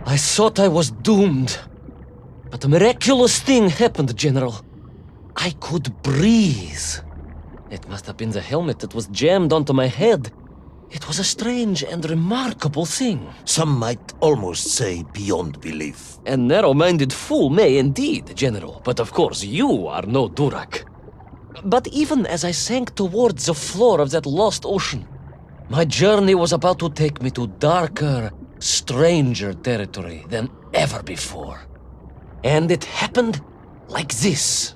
I thought I was doomed. But a miraculous thing happened, General. I could breathe. It must have been the helmet that was jammed onto my head. It was a strange and remarkable thing. Some might almost say beyond belief. A narrow-minded fool may indeed, General, but of course you are no Durak. But even as I sank towards the floor of that lost ocean, my journey was about to take me to darker, stranger territory than ever before. And it happened like this.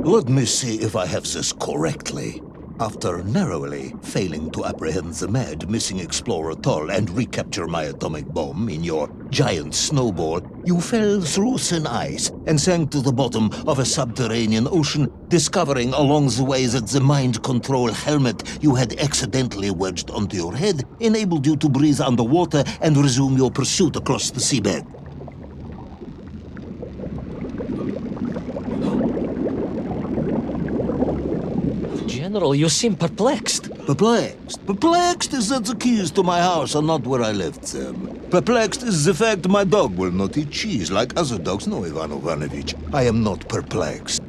Let me see if I have this correctly. After narrowly failing to apprehend the mad missing explorer Toll and recapture my atomic bomb in your giant snowball, you fell through thin ice and sank to the bottom of a subterranean ocean, discovering along the way that the mind control helmet you had accidentally wedged onto your head enabled you to breathe underwater and resume your pursuit across the seabed. General, you seem perplexed. Perplexed? Perplexed is that the keys to my house are not where I left them. Perplexed is the fact my dog will not eat cheese like other dogs. No, Ivan Ivanovich, I am not perplexed.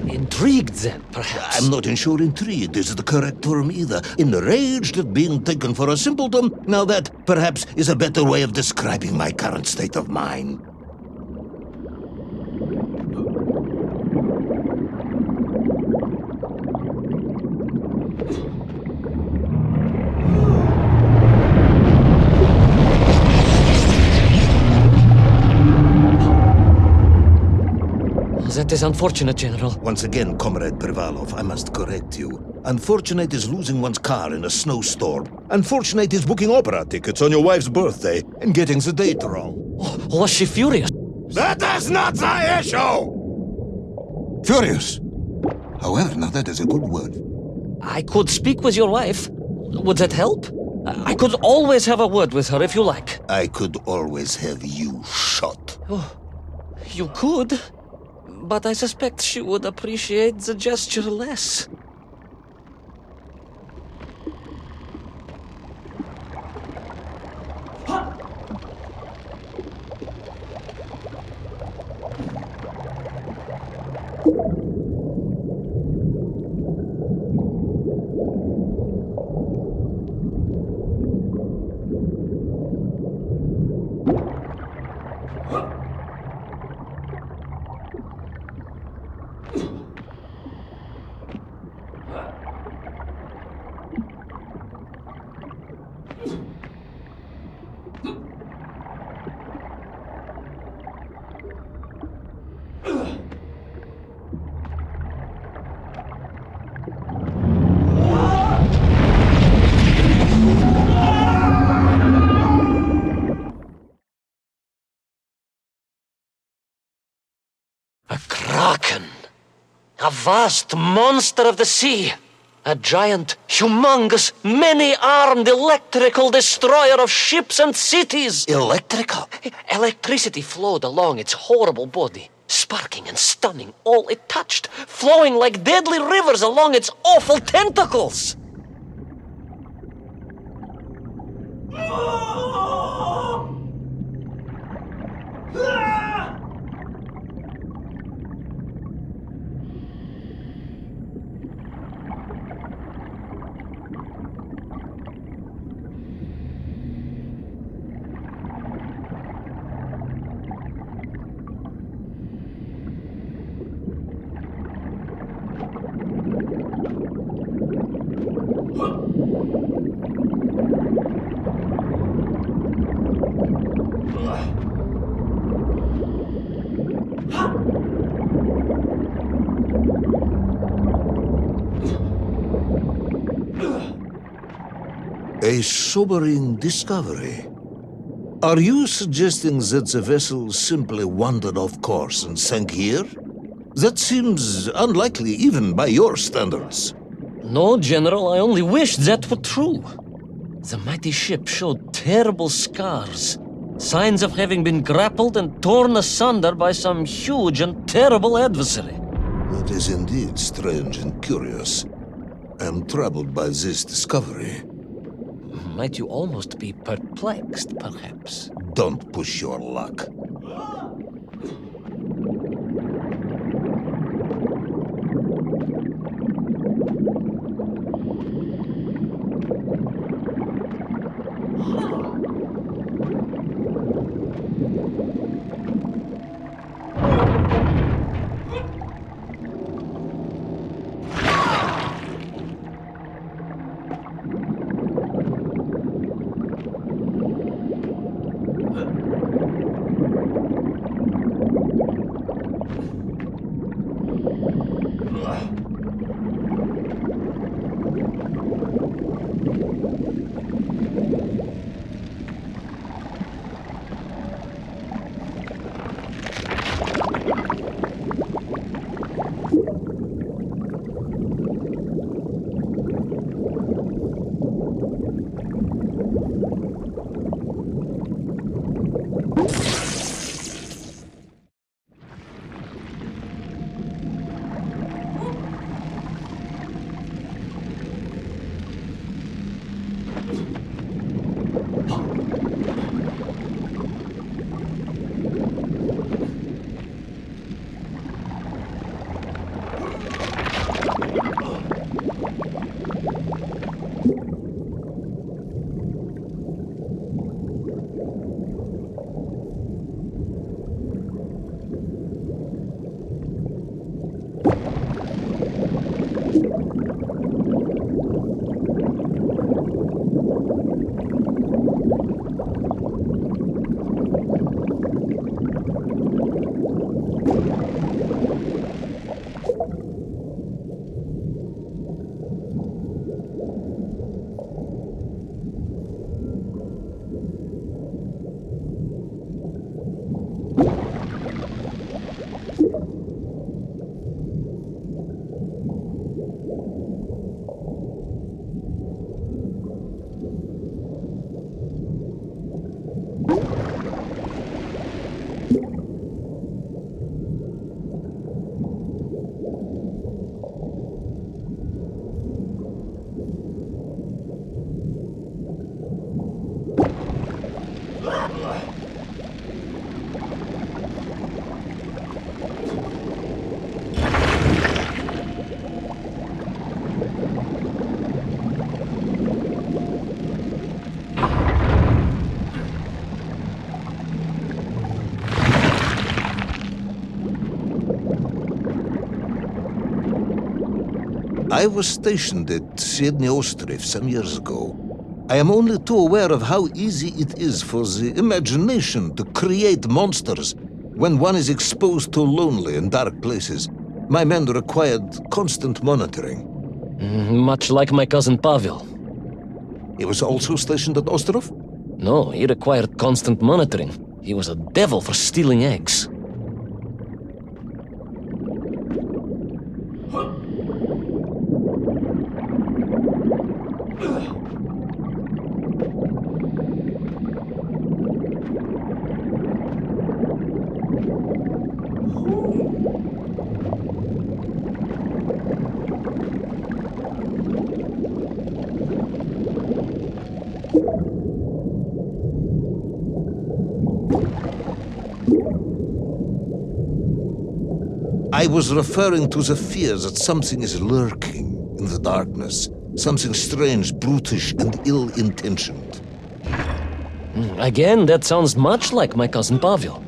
Intrigued then, perhaps? I'm not sure intrigued is the correct term either. Enraged at being taken for a simpleton? Now that, perhaps, is a better way of describing my current state of mind. That is unfortunate, General. Once again, Comrade Privalov, I must correct you. Unfortunate is losing one's car in a snowstorm. Unfortunate is booking opera tickets on your wife's birthday and getting the date wrong. Oh, was she furious? That is not the issue! Furious. However, now that is a good word. I could speak with your wife. Would that help? I could always have a word with her if you like. I could always have you shot. Oh, you could, but I suspect she would appreciate the gesture less. A kraken! A vast monster of the sea! A giant, humongous, many-armed electrical destroyer of ships and cities. Electrical? Electricity flowed along its horrible body, sparking and stunning all it touched, flowing like deadly rivers along its awful tentacles. A sobering discovery. Are you suggesting that the vessel simply wandered off course and sank here? That seems unlikely even by your standards. No, General, I only wish that were true. The mighty ship showed terrible scars, signs of having been grappled and torn asunder by some huge and terrible adversary. That is indeed strange and curious. I am troubled by this discovery. Might you almost be perplexed, perhaps? Don't push your luck. I was stationed at Sydney Ostrov some years ago. I am only too aware of how easy it is for the imagination to create monsters when one is exposed to lonely and dark places. My men required constant monitoring. Much like my cousin Pavel. He was also stationed at Ostrov? No, he required constant monitoring. He was a devil for stealing eggs. I was referring to the fear that something is lurking in the darkness. Something strange, brutish, and ill-intentioned. Again, that sounds much like my cousin Pavel.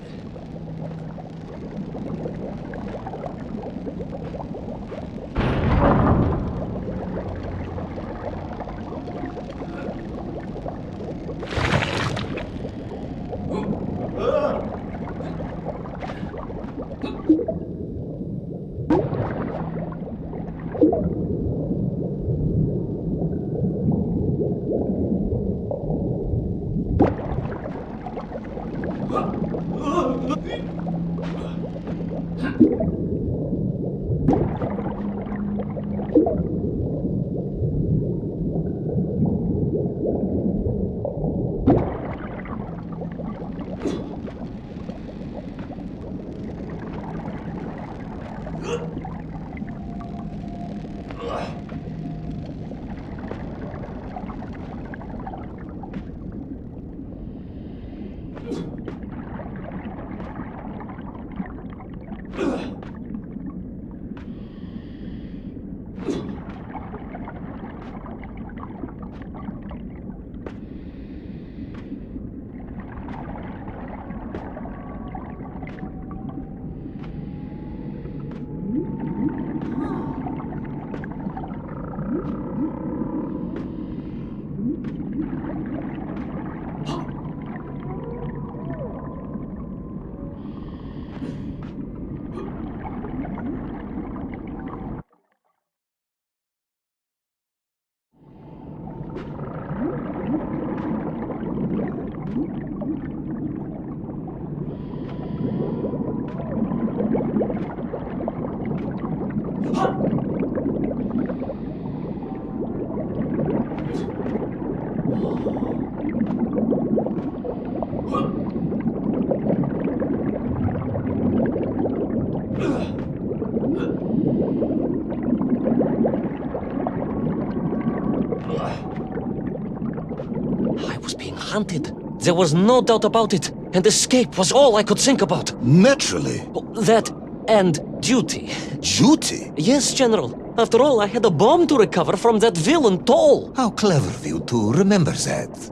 I was being hunted. There was no doubt about it, and escape was all I could think about. Naturally. That and duty. Duty? Yes, General. After all, I had a bomb to recover from that villain Toll. How clever of you to remember that.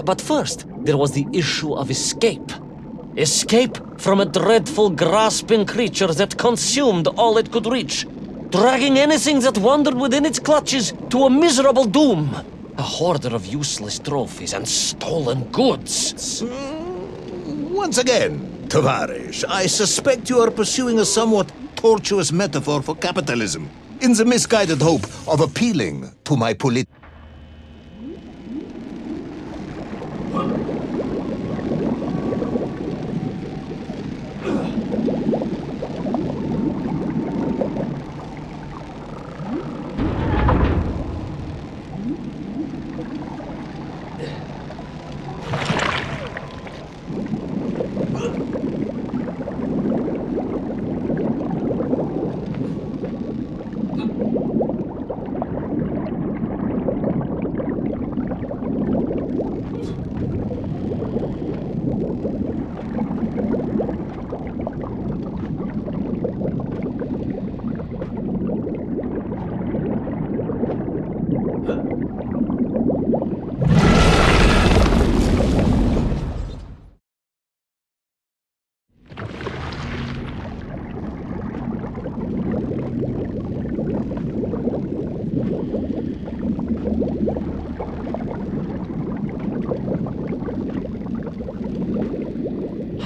But first, there was the issue of escape. Escape from a dreadful, grasping creature that consumed all it could reach, dragging anything that wandered within its clutches to a miserable doom. A hoarder of useless trophies and stolen goods. Once again, Tavarish, I suspect you are pursuing a somewhat tortuous metaphor for capitalism. in the misguided hope of appealing to my political...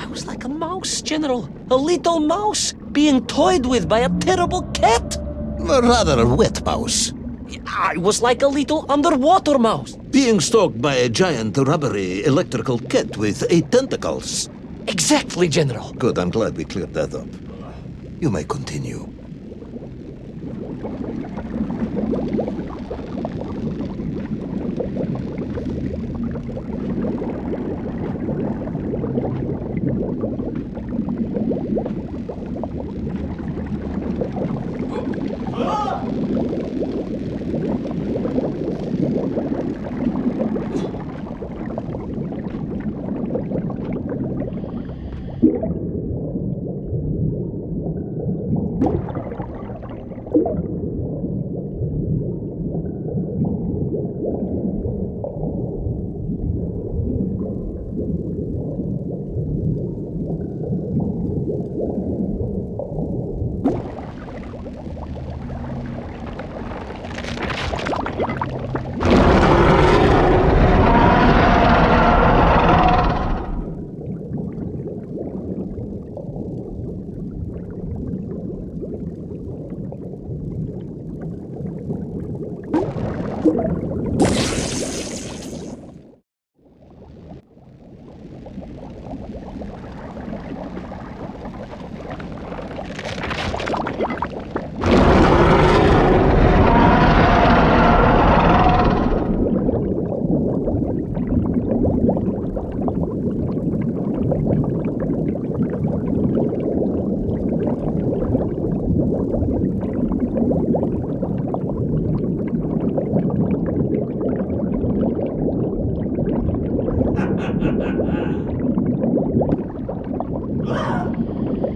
I was like a mouse, General. A little mouse being toyed with by a terrible cat. Rather a wet mouse. I was like a little underwater mouse. Being stalked by a giant rubbery electrical cat with 8 tentacles. Exactly, General. Good, I'm glad we cleared that up. You may continue.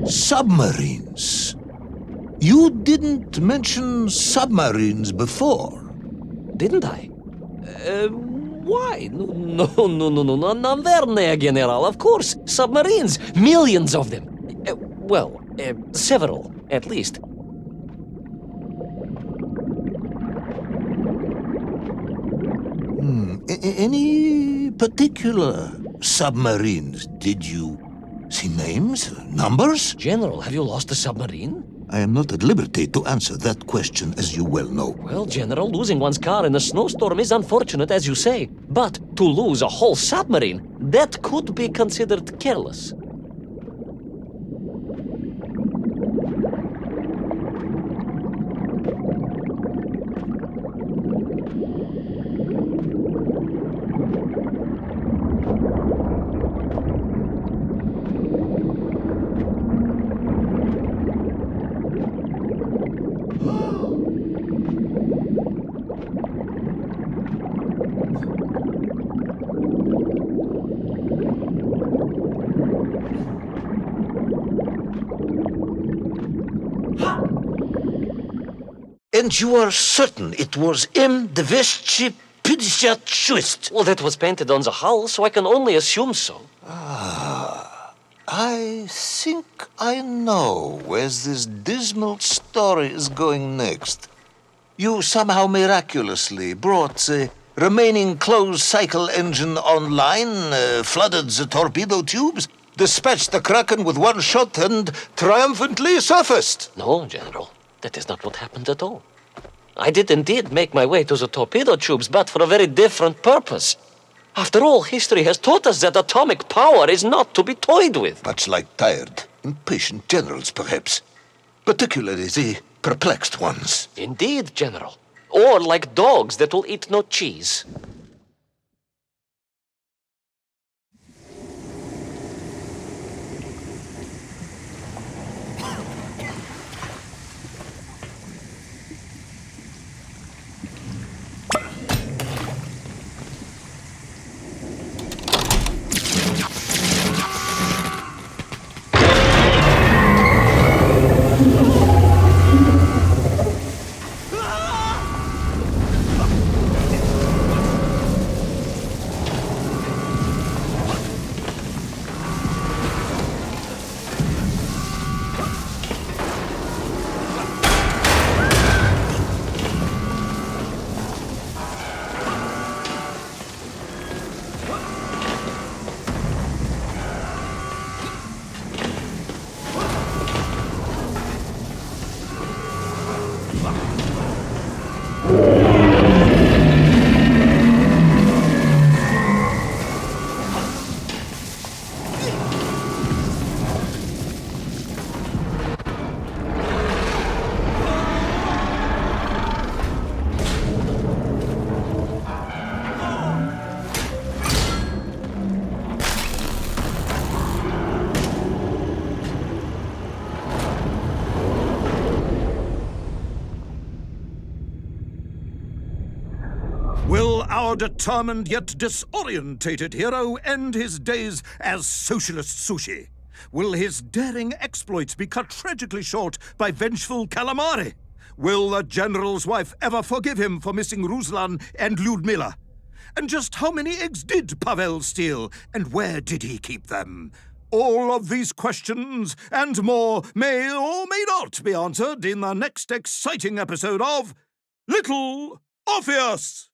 Submarines. You didn't mention submarines before. Didn't I? Why? No, Navernia, General, of course. Submarines. Millions of them. Several, at least. Any particular submarines? Did you see names? Numbers? General, have you lost a submarine? I am not at liberty to answer that question, as you well know. Well, General, losing one's car in a snowstorm is unfortunate, as you say. But to lose a whole submarine, that could be considered careless. And you are certain it was M256? Well, that was painted on the hull, so I can only assume so. I think I know where this dismal story is going next. You somehow miraculously brought the remaining closed cycle engine online, flooded the torpedo tubes, dispatched the Kraken with one shot, and triumphantly surfaced. No, General. That is not what happened at all. I did indeed make my way to the torpedo tubes, but for a very different purpose. After all, history has taught us that atomic power is not to be toyed with. Much like tired, impatient generals, perhaps. Particularly the perplexed ones. Indeed, General. Or like dogs that will eat no cheese. Will our determined yet disorientated hero end his days as socialist sushi? Will his daring exploits be cut tragically short by vengeful calamari? Will the general's wife ever forgive him for missing Ruslan and Lyudmila? And just how many eggs did Pavel steal, and where did he keep them? All of these questions and more may or may not be answered in the next exciting episode of Little Orpheus!